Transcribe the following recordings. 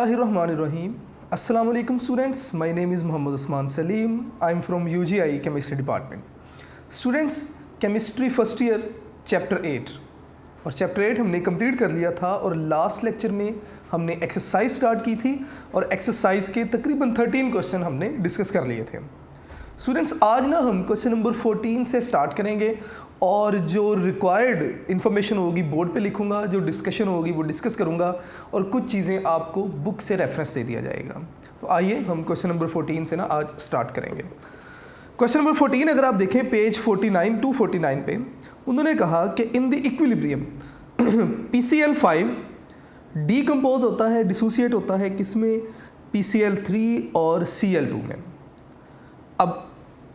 बिस्मिल्लाहिर्रहमानिर्रहीम। अस्सलाम वालेकुम students, my name is Mohammad Usman Salim. I am from UGI chemistry department. Students, chemistry first year chapter 8 और chapter 8 हमने complete कर लिया था और लास्ट लेक्चर में हमने एक्सरसाइज स्टार्ट की थी और एक्सरसाइज के तकरीबन 13 क्वेश्चन हमने डिस्कस कर लिए थे। स्टूडेंट्स, आज ना हम क्वेश्चन नंबर 14 से स्टार्ट करेंगे और जो रिक्वायर्ड इन्फॉर्मेशन होगी बोर्ड पे लिखूंगा, जो डिस्कशन होगी वो डिस्कस करूंगा और कुछ चीज़ें आपको बुक से रेफरेंस दे दिया जाएगा। तो आइए हम क्वेश्चन नंबर 14 से ना आज स्टार्ट करेंगे। क्वेश्चन नंबर 14 अगर आप देखें पेज 49 टू 49 पे, उन्होंने कहा कि in the equilibrium PCl5 decompose होता है, डिसोसिएट होता है किसमें? PCl3 और Cl2 में। अब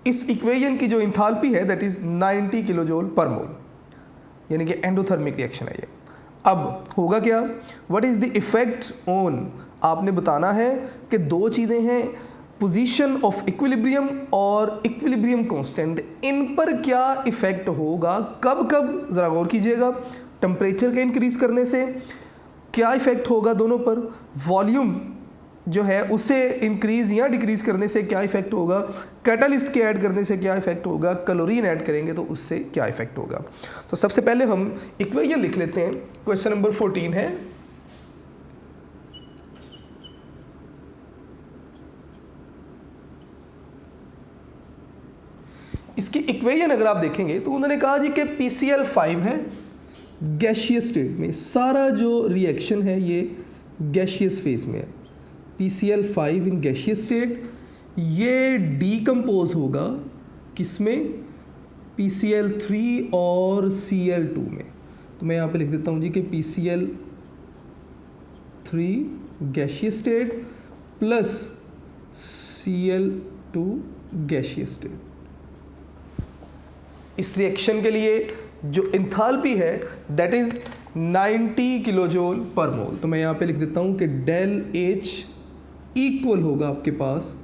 इस इक्वेशन की जो इंथाल्पी है दैट इज़ 90 किलो जूल पर मोल, यानी कि एंडोथर्मिक रिएक्शन है ये। अब होगा क्या? What is the effect on, आपने बताना है कि दो चीज़ें हैं, पोजीशन ऑफ इक्विलिब्रियम और इक्विलिब्रियम कांस्टेंट, इन पर क्या इफेक्ट होगा, कब कब, ज़रा गौर कीजिएगा। टेम्परेचर के इंक्रीज़ करने से क्या इफेक्ट होगा दोनों पर, वॉल्यूम जो है उसे इंक्रीज़ या डिक्रीज़ करने से क्या इफेक्ट होगा, कैटलिस्ट के ऐड करने से क्या इफेक्ट होगा, क्लोरीन ऐड करेंगे तो उससे क्या इफेक्ट होगा। तो सबसे पहले हम इक्वेशन लिख लेते हैं। क्वेश्चन नंबर 14 है, इसकी इक्वेशन अगर आप देखेंगे तो उन्होंने कहा जी कि PCl5 है गैशियस स्टेट में, सारा जो रिएक्शन है ये गैशियस फेज में है। PCl5 इन गैशियस स्टेट, ये डीकम्पोज होगा किसमें? PCl3 और Cl2 में। तो मैं यहाँ पे लिख देता हूँ जी कि PCl3 gaseous state plus Cl2 gaseous state. इस रिएक्शन के लिए जो इंथाल्पी है दैट इज़ 90 किलो जूल पर मोल। तो मैं यहाँ पे लिख देता हूँ कि डेल H इक्वल होगा आपके पास,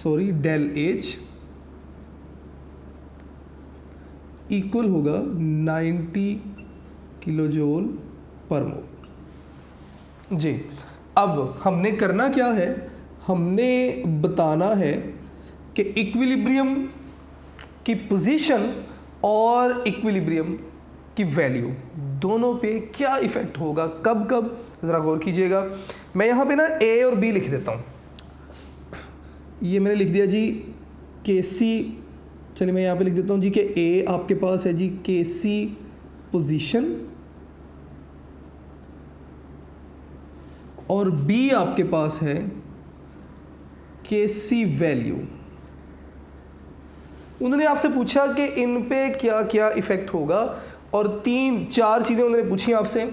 डेल H इक्वल होगा 90 किलो जूल पर मोल जी। अब हमने करना क्या है, हमने बताना है कि इक्विलिब्रियम की पोजीशन और इक्विलिब्रियम की वैल्यू दोनों पे क्या इफेक्ट होगा, कब कब, ज़रा गौर कीजिएगा। मैं यहाँ पे ना A और B लिख देता हूँ। ये मैंने लिख दिया जी Kc, चलिए मैं यहाँ पे लिख देता हूँ जी कि A आपके पास है जी Kc पोजीशन और B आपके पास है Kc वैल्यू। उन्होंने आपसे पूछा कि इन पे क्या क्या इफेक्ट होगा और 3-4 चीज़ें उन्होंने पूछी आपसे।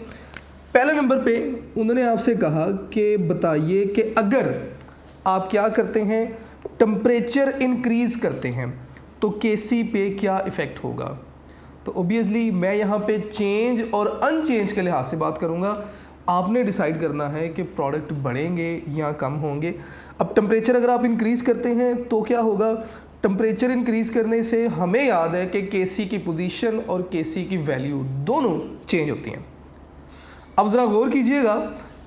पहले नंबर पे उन्होंने आपसे कहा कि बताइए कि अगर आप क्या करते हैं, टेम्परेचर इंक्रीज़ करते हैं तो Kc पे क्या इफ़ेक्ट होगा। तो ओबियसली मैं यहाँ पे चेंज और अनचेंज के लिहाज से बात करूँगा, आपने डिसाइड करना है कि प्रोडक्ट बढ़ेंगे या कम होंगे। अब टेम्परेचर अगर आप इंक्रीज़ करते हैं तो क्या होगा, टेम्परेचर इंक्रीज़ करने से हमें याद है कि Kc की पोजीशन और Kc की वैल्यू दोनों चेंज होती हैं। अब ज़रा गौर कीजिएगा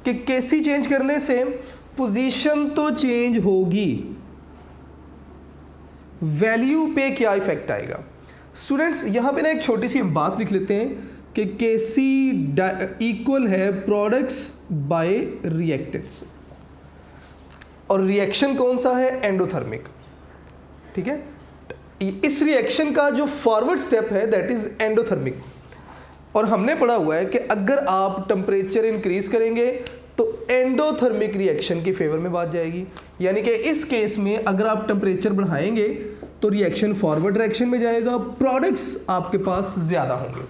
कि Kc चेंज करने से पोजीशन तो चेंज होगी, वैल्यू पे क्या इफेक्ट आएगा। स्टूडेंट्स, यहाँ पे ना एक छोटी सी बात लिख लेते हैं कि Kc इक्वल है प्रोडक्ट्स बाय रिएक्टेंट्स और रिएक्शन कौन सा है? एंडोथर्मिक। ठीक है, इस रिएक्शन का जो फॉरवर्ड स्टेप है दैट इज एंडोथर्मिक। और हमने पढ़ा हुआ है कि अगर आप टेम्परेचर इंक्रीज करेंगे तो एंडोथर्मिक रिएक्शन की फेवर में बात जाएगी, यानी कि इस केस में अगर आप टेम्परेचर बढ़ाएंगे तो रिएक्शन फॉरवर्ड डायरेक्शन में जाएगा, प्रोडक्ट्स आपके पास ज़्यादा होंगे।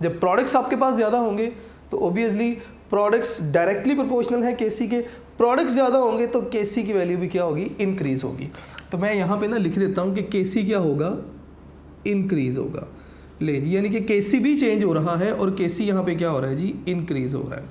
जब प्रोडक्ट्स आपके पास ज़्यादा होंगे तो ओबियसली प्रोडक्ट्स डायरेक्टली प्रोपोर्शनल है Kc के, प्रोडक्ट्स ज़्यादा होंगे तो Kc की वैल्यू भी क्या होगी? इंक्रीज होगी। तो मैं यहाँ पे ना लिख देता हूँ कि Kc क्या होगा? इंक्रीज होगा। ले जी, यानी कि Kc भी चेंज हो रहा है और Kc यहाँ पे क्या हो रहा है जी? इंक्रीज हो रहा है।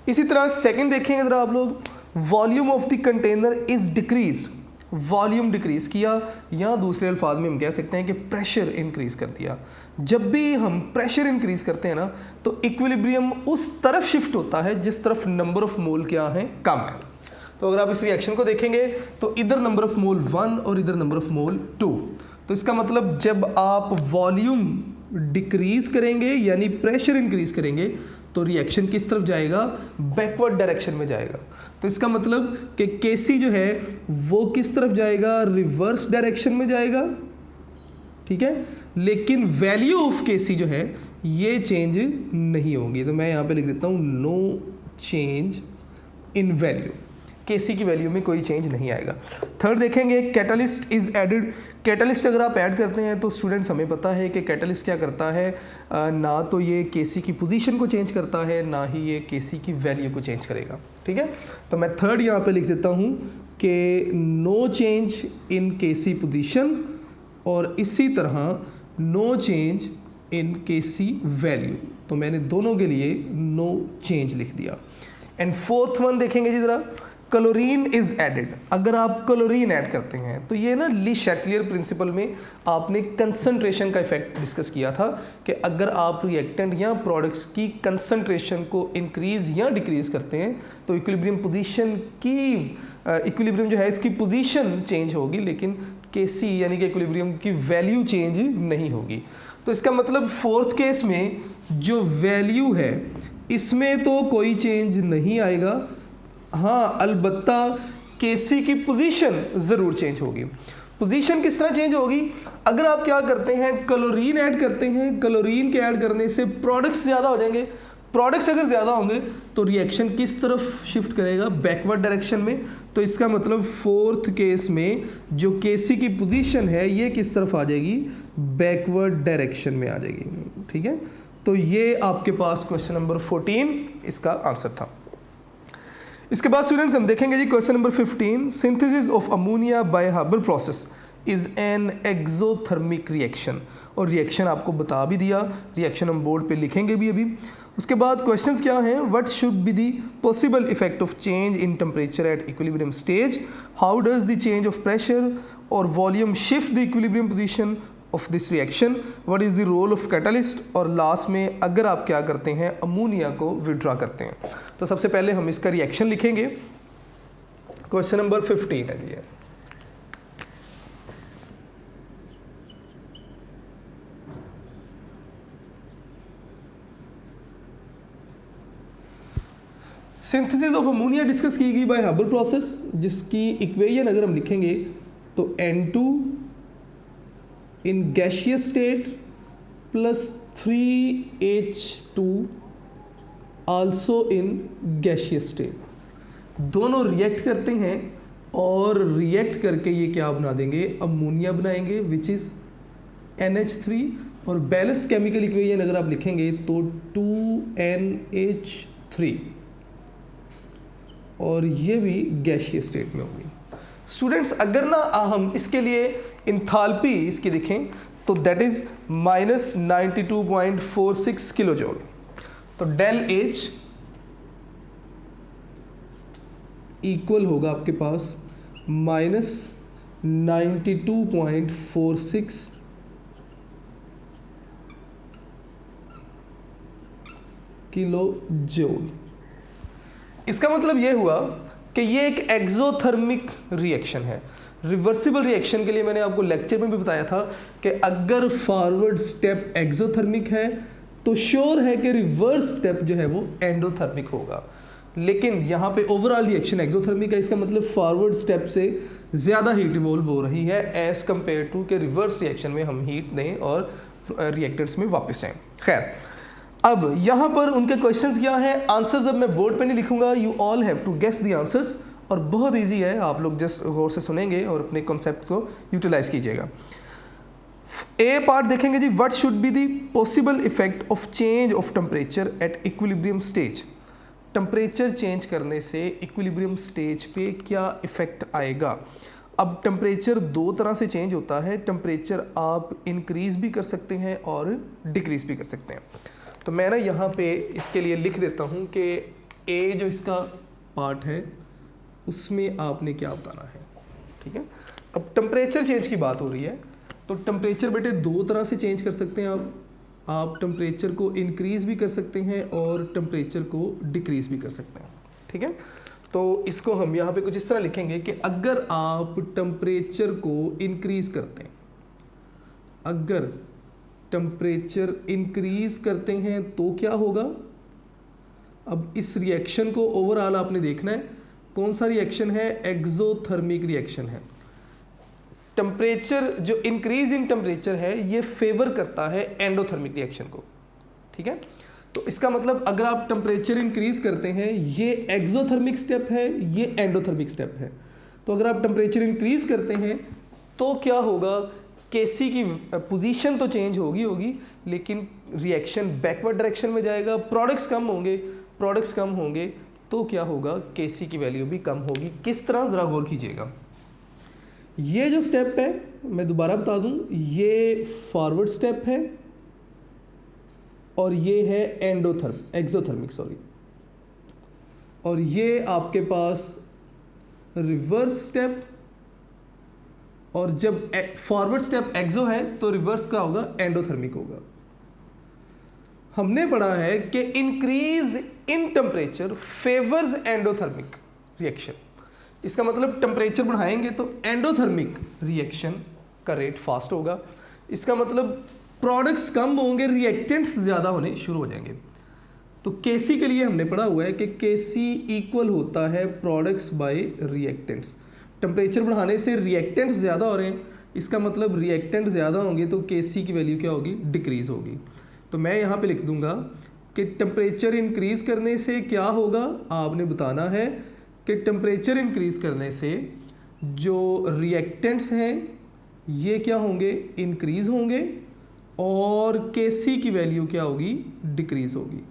इसी तरह सेकंड देखेंगे ज़रा आप लोग, volume of the container is decrease volume decrease किया, या दूसरे अल्फाज में हम कह सकते हैं कि प्रेशर इंक्रीज कर दिया। जब भी हम प्रेशर इंक्रीज करते हैं ना तो इक्विलिब्रियम उस तरफ शिफ्ट होता है जिस तरफ नंबर ऑफ मोल क्या है, कम है। तो अगर आप इस रिएक्शन को देखेंगे तो इधर नंबर ऑफ मोल 1 और इधर नंबर ऑफ मोल 2। तो इसका मतलब जब आप वॉल्यूम डिक्रीज करेंगे यानी प्रेशर इंक्रीज करेंगे तो रिएक्शन किस तरफ जाएगा, बैकवर्ड डायरेक्शन में जाएगा। तो इसका मतलब कि केसी जो है वो किस तरफ जाएगा, रिवर्स डायरेक्शन में जाएगा, ठीक है। लेकिन वैल्यू ऑफ केसी जो है ये चेंज नहीं होगी। तो मैं यहाँ पे लिख देता हूँ नो चेंज इन वैल्यू, केसी की वैल्यू में कोई चेंज नहीं आएगा। थर्ड देखेंगे कैटलिस्ट इज एडेड। कैटलिस्ट अगर आप ऐड करते हैं तो स्टूडेंट्स हमें पता है कि कैटलिस्ट क्या करता है, ना तो ये केसी की पोजीशन को चेंज करता है ना ही ये केसी की वैल्यू को चेंज करेगा, ठीक है। तो मैं थर्ड यहाँ पे लिख देता हूँ कि no change in KC position और इसी तरह no change in KC value. तो मैंने दोनों के लिए नो चेंज लिख दिया। एंड फोर्थ वन देखेंगे जी जरा, क्लोरीन इज एडेड। अगर आप क्लोरीन ऐड करते हैं तो ये ना ली शैटलियर प्रिंसिपल में आपने कंसंट्रेशन का इफेक्ट डिस्कस किया था कि अगर आप रिएक्टेंट या प्रोडक्ट्स की कंसंट्रेशन को इंक्रीज या डिक्रीज करते हैं तो इक्विलिब्रियम पोजीशन की इक्विलिब्रियम जो है इसकी पोजीशन चेंज होगी, लेकिन केसी यानी कि इक्विलिब्रियम की वैल्यू चेंज नहीं होगी। तो इसका मतलब फोर्थ केस में जो वैल्यू है इसमें तो कोई चेंज नहीं आएगा, हाँ अलबत्ता केसी की पोजीशन ज़रूर चेंज होगी। पोजीशन किस तरह चेंज होगी, अगर आप क्या करते हैं क्लोरीन ऐड करते हैं, क्लोरीन के ऐड करने से प्रोडक्ट्स ज़्यादा हो जाएंगे, प्रोडक्ट्स अगर ज़्यादा होंगे तो रिएक्शन किस तरफ शिफ्ट करेगा, बैकवर्ड डायरेक्शन में। तो इसका मतलब फोर्थ केस में जो केसी की पोजीशन है ये किस तरफ आ जाएगी, बैकवर्ड डायरेक्शन में आ जाएगी, ठीक है। तो ये आपके पास क्वेश्चन नंबर 14 इसका आंसर था। इसके बाद स्टूडेंट्स हम देखेंगे जी question number 15, synthesis of ammonia by Haber process is an exothermic reaction. और रिएक्शन आपको बता भी दिया, रिएक्शन हम बोर्ड पे लिखेंगे भी अभी। उसके बाद क्वेश्चंस क्या हैं, what should be the possible effect of change in temperature at equilibrium stage, how does the change of pressure और volume shift the equilibrium position of this reaction, what is the role of catalyst, और last में अगर आप क्या करते हैं ammonia को withdraw करते हैं। तो सबसे पहले हम इसका रिएक्शन लिखेंगे। क्वेश्चन नंबर 15 है ये, सिंथेसिस ऑफ अमोनिया डिस्कस की गई बाय हार्बर प्रोसेस, जिसकी इक्वेशन अगर हम लिखेंगे तो N2 in gaseous state plus 3H2 also in gaseous state। दोनों रिएक्ट करते हैं और रिएक्ट करके ये क्या बना देंगे, अमोनिया बनाएंगे विच इज़ NH3। और बैलेंस केमिकल इक्वेशन अगर आप लिखेंगे तो 2NH3 और ये भी गैसियस स्टेट में होगी। स्टूडेंट्स अगर ना हम इसके लिए इंथाल्पी इसकी देखें तो दैट इज -92.46 किलो जूल। तो डेल H इक्वल होगा आपके पास -92.46 किलो जूल। इसका मतलब ये हुआ कि ये एक एक्सोथर्मिक रिएक्शन है। रिवर्सिबल रिएक्शन के लिए मैंने आपको लेक्चर में भी बताया था कि अगर फॉरवर्ड स्टेप एक्सोथर्मिक है तो श्योर है कि रिवर्स स्टेप जो है वो एंडोथर्मिक होगा। लेकिन यहाँ पे ओवरऑल रिएक्शन एक्सोथर्मिक है, इसका मतलब फॉरवर्ड स्टेप से ज़्यादा हीट इवॉल्व हो रही है एज़ कम्पेयर टू के रिवर्स रिएक्शन में हम हीट दें और रिएक्टेंट्स में वापस जाएँ। खैर अब यहाँ पर उनके क्वेश्चंस क्या है, आंसर्स अब मैं बोर्ड पे नहीं लिखूंगा, you all have to guess the answers. और बहुत इजी है, आप लोग जस्ट गौर से सुनेंगे और अपने कॉन्सेप्ट को यूटिलाइज कीजिएगा। ए पार्ट देखेंगे जी, what should be the possible effect of change of temperature at equilibrium stage. Temperature change करने से इक्विलिब्रियम स्टेज पे क्या इफेक्ट आएगा। अब टेम्परेचर दो तरह से चेंज होता है, टेम्परेचर आप इंक्रीज भी कर सकते हैं और डिक्रीज भी कर सकते हैं। तो मैं ना यहाँ पे इसके लिए लिख देता हूँ कि ए जो इसका पार्ट है उसमें आपने क्या बताना है, ठीक है। अब टेम्परेचर चेंज की बात हो रही है, तो टेम्परेचर बेटे दो तरह से चेंज कर सकते हैं आप टेम्परेचर को इंक्रीज़ भी कर सकते हैं और टेम्परेचर को डिक्रीज़ भी कर सकते हैं, ठीक है। तो इसको हम यहाँ पे कुछ इस तरह लिखेंगे कि अगर आप टेम्परेचर को इंक्रीज़ करते हैं, अगर टेम्परेचर इंक्रीज़ करते हैं तो क्या होगा। अब इस रिएक्शन को ओवरऑल आपने देखना है, कौन सा रिएक्शन है, एक्सोथर्मिक रिएक्शन है। टेम्परेचर जो इंक्रीज इन टेम्परेचर है ये फेवर करता है एंडोथर्मिक रिएक्शन को, ठीक है। तो इसका मतलब अगर आप टेम्परेचर इंक्रीज करते हैं, ये एक्सोथर्मिक स्टेप है, ये एंडोथर्मिक स्टेप है। तो अगर आप टेम्परेचर इंक्रीज करते हैं तो क्या होगा, केसी की पोजीशन तो चेंज होगी, लेकिन रिएक्शन बैकवर्ड डायरेक्शन में जाएगा, प्रोडक्ट्स कम होंगे तो क्या होगा, केसी की वैल्यू भी कम होगी। किस तरह, ज़रा गौर कीजिएगा। ये जो स्टेप है मैं दोबारा बता दूं, ये फॉरवर्ड स्टेप है और ये है एक्सोथर्मिक सॉरी, और ये आपके पास रिवर्स स्टेप, और जब फॉरवर्ड स्टेप एक्सो है तो रिवर्स का होगा, एंडोथर्मिक होगा। हमने पढ़ा है कि increase in temperature favours endothermic reaction. इसका मतलब टेम्परेचर बढ़ाएंगे तो एंडोथर्मिक रिएक्शन का रेट फास्ट होगा। इसका मतलब प्रोडक्ट्स कम होंगे, रिएक्टेंट्स ज़्यादा होने शुरू हो जाएंगे। तो केसी के लिए हमने पढ़ा हुआ है कि केसी इक्वल होता है प्रोडक्ट्स बाय रिएक्टेंट्स। टेम्परेचर बढ़ाने से रिएक्टेंट्स ज़्यादा हो रहे हैं, इसका मतलब रिएक्टेंट ज़्यादा होंगे तो केसी की वैल्यू क्या होगी, डिक्रीज़ होगी। तो मैं यहाँ पे लिख दूंगा कि टेम्परेचर इंक्रीज़ करने से क्या होगा, आपने बताना है कि टेम्परेचर इंक्रीज़ करने से जो रिएक्टेंट्स हैं ये क्या होंगे, इंक्रीज़ होंगे, और केसी की वैल्यू क्या होगी, डिक्रीज़ होगी,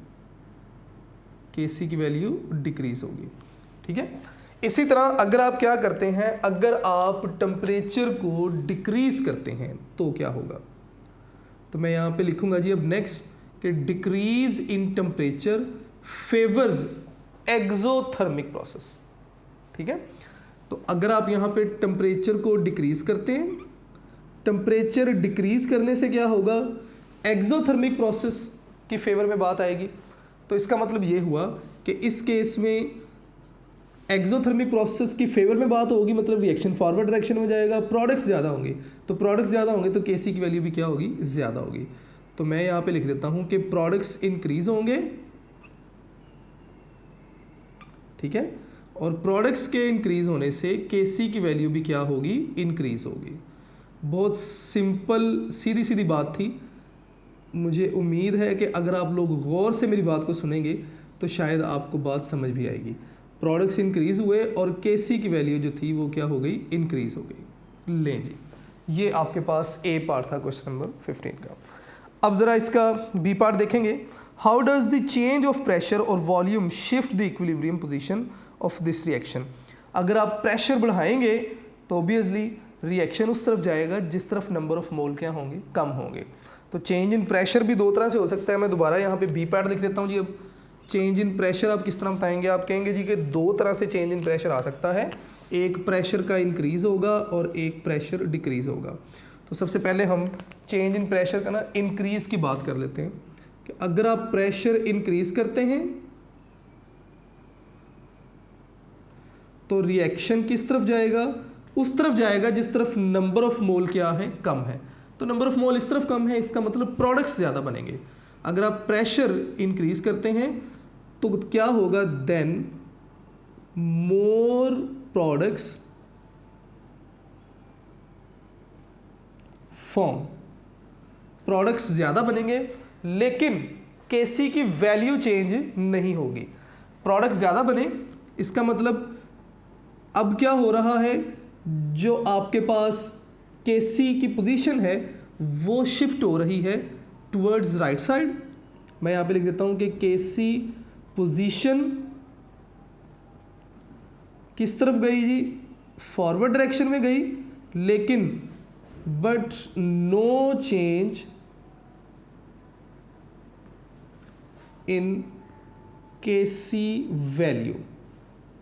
केसी की वैल्यू डिक्रीज़ होगी, ठीक है। इसी तरह अगर आप क्या करते हैं, अगर आप टेम्परेचर को डिक्रीज़ करते हैं तो क्या होगा। तो मैं यहाँ पे लिखूँगा जी अब नेक्स्ट कि decrease in temperature favours exothermic process, ठीक है। तो अगर आप यहाँ पे टेम्परेचर को डिक्रीज़ करते हैं, टेम्परेचर डिक्रीज़ करने से क्या होगा, एक्सोथर्मिक प्रोसेस की फेवर में बात आएगी। तो इसका मतलब ये हुआ कि इस केस में एक्सोथर्मिक प्रोसेस की फेवर में बात होगी, मतलब रिएक्शन फॉरवर्ड डायरेक्शन में जाएगा, प्रोडक्ट्स ज़्यादा होंगे, तो प्रोडक्ट्स ज़्यादा होंगे तो केसी की वैल्यू भी क्या होगी, ज़्यादा होगी। तो मैं यहाँ पे लिख देता हूँ कि प्रोडक्ट्स इंक्रीज होंगे, ठीक है, और प्रोडक्ट्स के इंक्रीज होने से केसी की वैल्यू भी क्या होगी, इंक्रीज होगी। बहुत सिंपल सीधी सीधी बात थी। मुझे उम्मीद है कि अगर आप लोग गौर से मेरी बात को सुनेंगे तो शायद आपको बात समझ भी आएगी। प्रोडक्ट्स इंक्रीज हुए और केसी की वैल्यू जो थी वो क्या हो गई, इंक्रीज हो गई। लें जी, ये आपके पास ए पार्ट था क्वेश्चन नंबर 15 का। अब ज़रा इसका बी पार्ट देखेंगे। How does the change of pressure और volume shift the equilibrium position of this reaction. अगर आप प्रेशर बढ़ाएंगे तो ऑब्वियसली रिएक्शन उस तरफ जाएगा जिस तरफ नंबर ऑफ मोल क्या होंगे, कम होंगे। तो चेंज इन प्रेशर भी दो तरह से हो सकता है। मैं दोबारा यहाँ पे बी पार्ट लिख देता हूँ जी। अब चेंज इन प्रेशर आप किस तरह बताएंगे, आप कहेंगे जी कि दो तरह से चेंज इन प्रेशर आ सकता है, एक प्रेशर का इंक्रीज़ होगा और एक प्रेशर डिक्रीज़ होगा। तो सबसे पहले हम चेंज इन प्रेशर का ना इंक्रीज़ की बात कर लेते हैं कि अगर आप प्रेशर इंक्रीज़ करते हैं तो रिएक्शन किस तरफ जाएगा, उस तरफ जाएगा जिस तरफ नंबर ऑफ मोल क्या है, कम है। तो नंबर ऑफ मोल इस तरफ कम है, इसका मतलब प्रोडक्ट्स ज़्यादा बनेंगे। अगर आप प्रेशर इंक्रीज करते हैं तो क्या होगा, then more products form, products ज़्यादा बनेंगे लेकिन केसी की वैल्यू चेंज नहीं होगी। प्रोडक्ट्स ज़्यादा बने, इसका मतलब अब क्या हो रहा है, जो आपके पास केसी की पोजीशन है वो शिफ्ट हो रही है टुवर्ड्स राइट साइड। मैं यहाँ पे लिख देता हूँ कि केसी पोजीशन किस तरफ गई जी, फॉरवर्ड डायरेक्शन में गई, लेकिन but no change in KC value,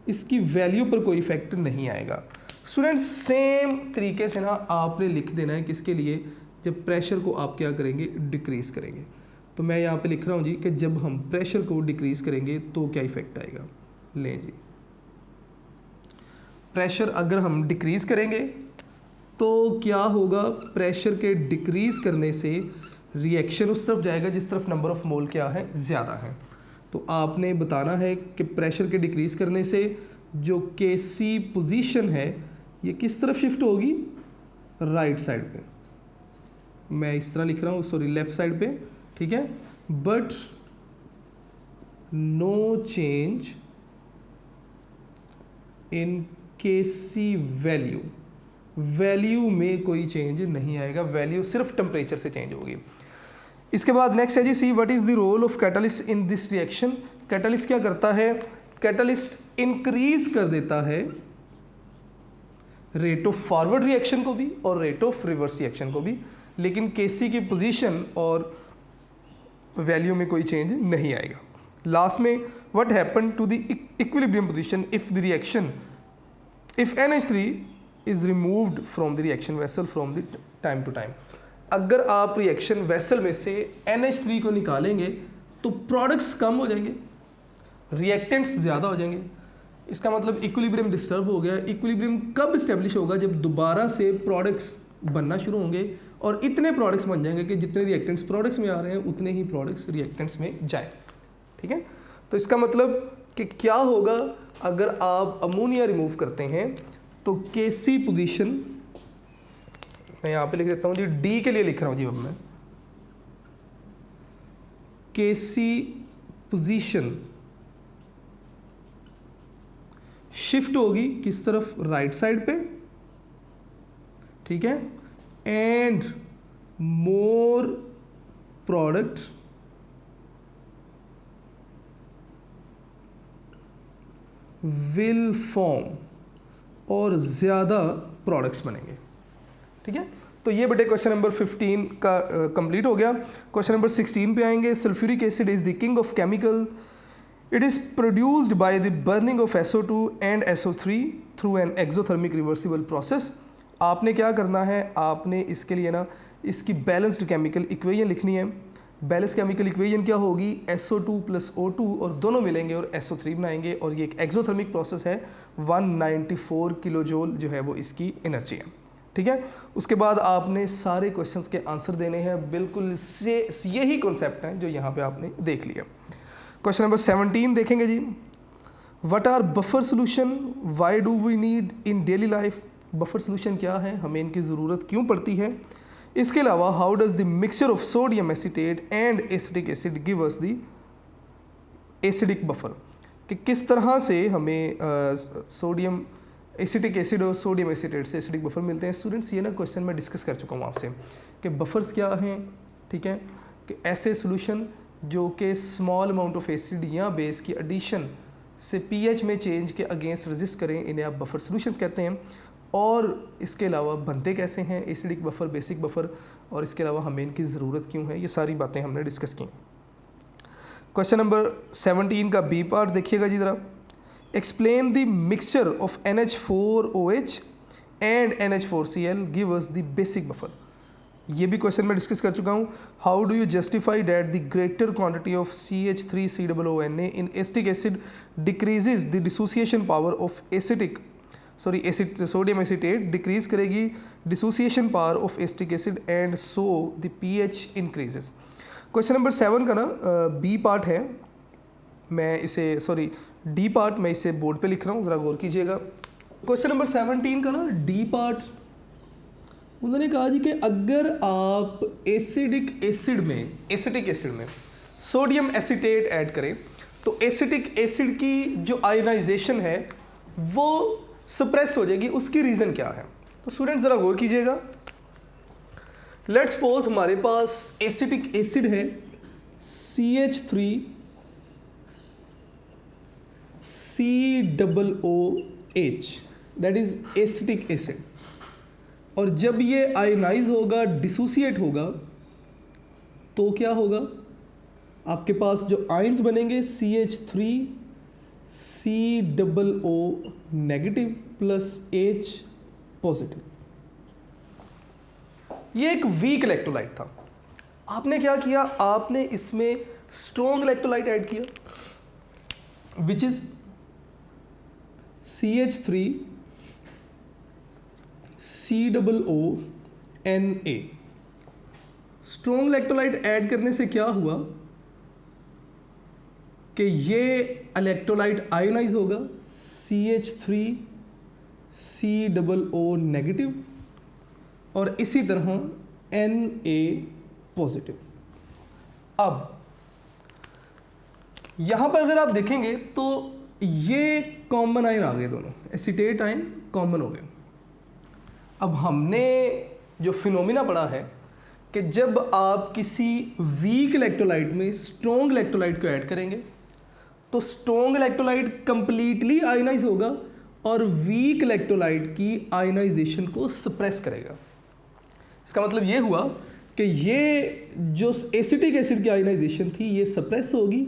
इसकी वैल्यू पर कोई इफेक्ट नहीं आएगा। स्टूडेंट्स सेम तरीके से ना आपने लिख देना है किसके लिए, जब प्रेशर को आप क्या करेंगे, डिक्रीज़ करेंगे। तो मैं यहाँ पे लिख रहा हूँ जी कि जब हम प्रेशर को डिक्रीज़ करेंगे तो क्या इफेक्ट आएगा। लें जी, प्रेशर अगर हम डिक्रीज़ करेंगे तो क्या होगा, प्रेशर के डिक्रीज़ करने से रिएक्शन उस तरफ जाएगा जिस तरफ नंबर ऑफ मोल क्या है, ज़्यादा है। तो आपने बताना है कि प्रेशर के डिक्रीज़ करने से जो केसी पोजीशन है ये किस तरफ शिफ्ट होगी, राइट साइड पे। मैं इस तरह लिख रहा हूँ, सॉरी लेफ़्ट साइड पे, ठीक है। But no change in KC value, value में कोई चेंज नहीं आएगा, वैल्यू सिर्फ टेम्परेचर से चेंज होगी। इसके बाद नेक्स्ट है जी, C what is the role of catalyst in this reaction. Catalyst क्या करता है, कैटलिस्ट इंक्रीज कर देता है रेट ऑफ फॉरवर्ड रिएक्शन को भी और रेट ऑफ रिवर्स रिएक्शन को भी, लेकिन केसी की पोजीशन और वैल्यू में कोई चेंज नहीं आएगा। लास्ट में what happen to the equilibrium position if the reaction, if NH3 is removed from the reaction vessel from the time to time. अगर आप रिएक्शन वेसल में से NH3 को निकालेंगे तो प्रोडक्ट्स कम हो जाएंगे, रिएक्टेंट्स ज़्यादा हो जाएंगे। इसका मतलब इक्विलिब्रियम डिस्टर्ब हो गया। इक्विलिब्रियम कब इस्टेब्लिश होगा, जब दोबारा से प्रोडक्ट्स बनना शुरू होंगे और इतने प्रोडक्ट्स बन जाएंगे कि जितने रिएक्टेंट्स प्रोडक्ट्स में आ रहे हैं उतने ही प्रोडक्ट्स रिएक्टेंट्स में जाए, ठीक है। तो इसका मतलब कि क्या होगा, अगर आप अमोनिया रिमूव करते हैं तो केसी पोजीशन, मैं यहाँ पे लिख देता हूँ जी, डी के लिए लिख रहा हूँ जी अब मैं, केसी पोजीशन शिफ्ट होगी किस तरफ, राइट साइड पे, ठीक है। And more product will form, और ज़्यादा प्रोडक्ट्स बनेंगे, ठीक है। तो ये बेटे क्वेश्चन नंबर 15 का कंप्लीट हो गया। क्वेश्चन नंबर 16 पे आएंगे। Sulphuric acid is the king of chemical, it is produced by the burning of SO2 and SO3 through an exothermic reversible process. आपने क्या करना है, आपने इसके लिए ना इसकी बैलेंस्ड केमिकल इक्वेशन लिखनी है। बैलेंस केमिकल इक्वेशन क्या होगी, SO2 + O2 और दोनों मिलेंगे और SO3 बनाएंगे, और ये एक एक्सोथर्मिक प्रोसेस है। 194 किलोजोल जो है वो इसकी एनर्जी है, ठीक है। उसके बाद आपने सारे क्वेश्चंस के आंसर देने हैं, बिल्कुल से यही कॉन्सेप्ट है जो यहाँ पे आपने देख लिया। क्वेश्चन नंबर 17 देखेंगे जी, what are buffer solution, why do we need in daily life. Buffer solution क्या है, हमें इनकी ज़रूरत क्यों पड़ती है। इसके अलावा how does the mixture of sodium acetate and acetic acid give us the acidic buffer, कि किस तरह से हमें सोडियम एसिटिक एसिड और सोडियम एसीटेट से एसिडिक बफर मिलते हैं। स्टूडेंट्स ये ना क्वेश्चन मैं डिस्कस कर चुका हूँ आपसे कि बफर्स क्या हैं, ठीक है, कि ऐसे सोल्यूशन जो कि स्मॉल अमाउंट ऑफ एसिड या बेस की एडिशन से pH में चेंज के अगेंस्ट रेजिस्ट करें, इन्हें आप बफर सोल्यूशंस कहते हैं। और इसके अलावा बनते कैसे हैं, एसिडिक बफर, बेसिक बफर, और इसके अलावा हमें इनकी ज़रूरत क्यों है, ये सारी बातें हमने डिस्कस की। क्वेश्चन नंबर 17 का बी पार्ट देखिएगा जी ज़रा। Explain the mixture of NH4OH and NH4Cl give us the basic buffer. ये भी क्वेश्चन मैं डिस्कस कर चुका हूँ। How do you justify that the greater quantity of CH3COONA in acetic acid decreases the dissociation power of sodium acetate decrease करेगी dissociation power of acetic acid and so the pH increases. Question number 7 का ना B part है, मैं इसे D part मैं इसे board पे लिख रहा हूँ, ज़रा गौर कीजिएगा। क्वेश्चन नंबर 17 का ना डी पार्ट, उन्होंने कहा जी कि अगर आप एसिटिक एसिड में सोडियम एसीटेट ऐड करें तो एसिटिक एसिड की जो आयनाइजेशन है वो सप्रेस हो जाएगी। उसकी रीज़न क्या है, तो स्टूडेंट ज़रा गौर कीजिएगा। लेट्स सपोज हमारे पास एसिटिक एसिड है CH3COOH, that is acetic acid, और जब ये आयनाइज होगा, डिसोसिएट होगा, तो क्या होगा, आपके पास जो आयंस बनेंगे CH3COO negative plus H positive. ये एक वीक इलेक्ट्रोलाइट था। आपने क्या किया, आपने इसमें स्ट्रॉन्ग इलेक्ट्रोलाइट ऐड किया which is CH3COONA। Strong electrolyte add करने से क्या हुआ कि ये इलेक्ट्रोलाइट आयोनाइज होगा, CH3COO नेगेटिव और इसी तरह Na पॉजिटिव। अब यहां पर अगर आप देखेंगे तो ये कॉमन आयन आ गए, दोनों एसीटेट आयन कॉमन हो गए। अब हमने जो फिनोमिना पढ़ा है कि जब आप किसी वीक इलेक्ट्रोलाइट में स्ट्रॉन्ग इलेक्ट्रोलाइट को ऐड करेंगे तो स्ट्रॉन्ग इलेक्ट्रोलाइट कंप्लीटली आयोनाइज होगा और वीक इलेक्ट्रोलाइट की आयोनाइजेशन को सप्रेस करेगा। इसका मतलब ये हुआ कि ये जो एसिटिक एसिड की आयोनाइजेशन थी ये सप्रेस होगी,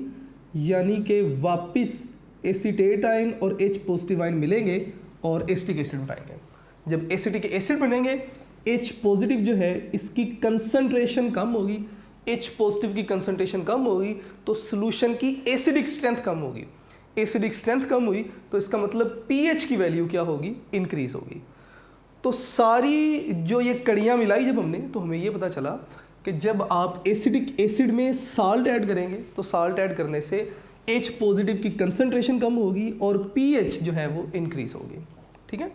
यानी कि वापस एसीटेट आयन और H पॉजिटिव आयन मिलेंगे और एसिटिक एसिड बनाएंगे। जब एसिटिक एसिड बनेंगे H पॉजिटिव जो है इसकी कंसंट्रेशन कम होगी, H पॉजिटिव की कंसंट्रेशन कम होगी तो सॉल्यूशन की एसिडिक स्ट्रेंथ कम होगी। एसिडिक स्ट्रेंथ कम हुई तो इसका मतलब pH की वैल्यू क्या होगी, इंक्रीज होगी। तो सारी जो ये कड़ियाँ मिलाई जब हमने तो हमें ये पता चला कि जब आप एसिडिक एसिड में साल्ट ऐड करेंगे तो साल्ट ऐड करने से H पॉजिटिव की कंसंट्रेशन कम होगी और pH जो है वो इंक्रीज होगी। ठीक है,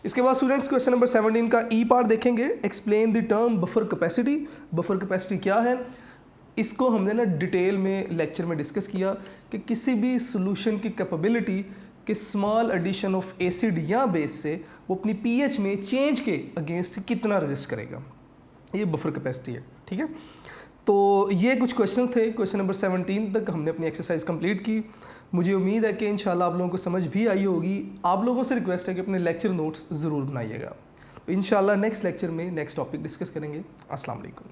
इसके बाद स्टूडेंट्स क्वेश्चन नंबर 17 का ई पार्ट देखेंगे। Explain the term buffer capacity. Buffer capacity क्या है, इसको हमने ना डिटेल में लेक्चर में डिस्कस किया कि किसी भी सॉल्यूशन की कैपेबिलिटी कि स्मॉल एडिशन ऑफ एसिड या बेस से वो अपनी pH में चेंज के अगेंस्ट कितना रेजिस्ट करेगा, ये बफर कैपेसिटी है। ठीक है, तो ये कुछ क्वेश्चंस थे। क्वेश्चन नंबर 17 तक हमने अपनी एक्सरसाइज कंप्लीट की। मुझे उम्मीद है कि इंशाल्लाह आप लोगों को समझ भी आई होगी। आप लोगों से रिक्वेस्ट है कि अपने लेक्चर नोट्स ज़रूर बनाइएगा। इंशाल्लाह नेक्स्ट लेक्चर में नेक्स्ट टॉपिक डिस्कस करेंगे। अस्सलाम वालेकुम।